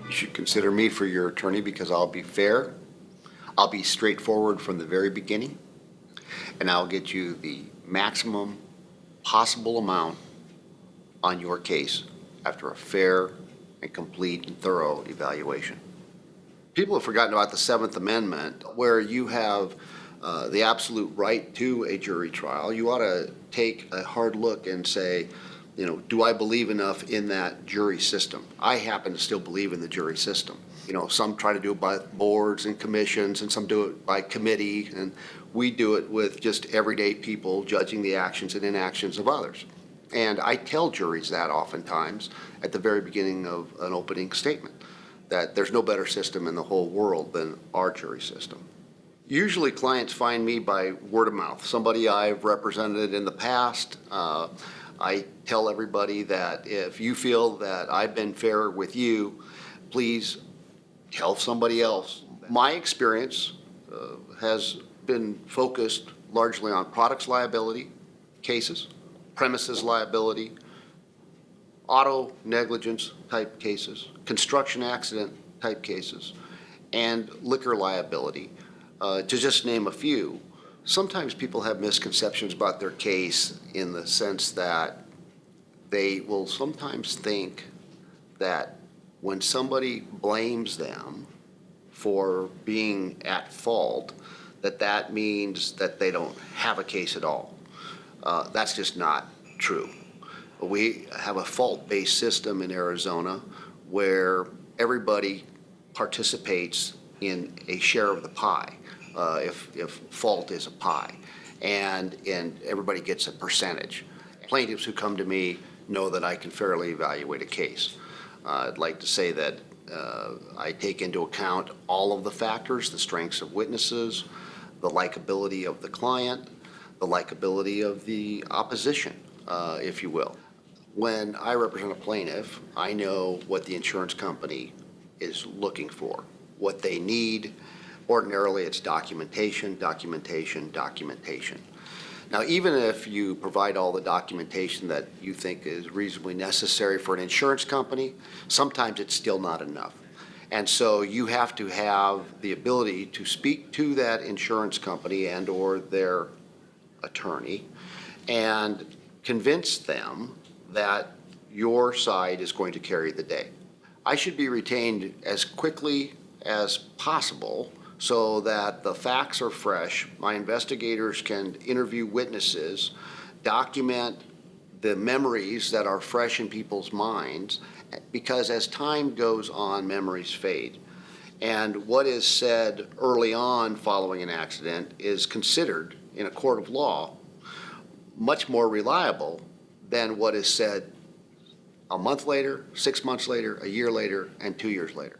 You should consider me for your attorney because I'll be fair, I'll be straightforward from the very beginning, and I'll get you the maximum possible amount on your case after a fair and complete and thorough evaluation. People have forgotten about the Seventh Amendment, where you have the absolute right to a jury trial. You ought to take a hard look and say, do I believe enough in that jury system? I happen to still believe in the jury system. Some try to do it by boards and commissions, and some do it by committee, and we do it with just everyday people judging the actions and inactions of others. And I tell juries that oftentimes at the very beginning of an opening statement, that there's no better system in the whole world than our jury system. Usually clients find me by word of mouth, somebody I've represented in the past. I tell everybody that if you feel that I've been fair with you, please tell somebody else. My experience has been focused largely on products liability cases, premises liability, auto negligence type cases, construction accident type cases, and liquor liability, to just name a few. Sometimes people have misconceptions about their case in the sense that they will sometimes think that when somebody blames them for being at fault, that means that they don't have a case at all. That's just not true. We have a fault-based system in Arizona where everybody participates in a share of the pie, if fault is a pie, and everybody gets a percentage. Plaintiffs who come to me know that I can fairly evaluate a case. I'd like to say that I take into account all of the factors, the strengths of witnesses, the likability of the client, the likability of the opposition, if you will. When I represent a plaintiff, I know what the insurance company is looking for, what they need. Ordinarily, it's documentation, documentation, documentation. Now, even if you provide all the documentation that you think is reasonably necessary for an insurance company, sometimes it's still not enough. And so you have to have the ability to speak to that insurance company and or their attorney and convince them that your side is going to carry the day. I should be retained as quickly as possible so that the facts are fresh. My investigators can interview witnesses, document the memories that are fresh in people's minds, because as time goes on, memories fade. And what is said early on following an accident is considered in a court of law much more reliable than what is said a month later, 6 months later, a year later, and 2 years later.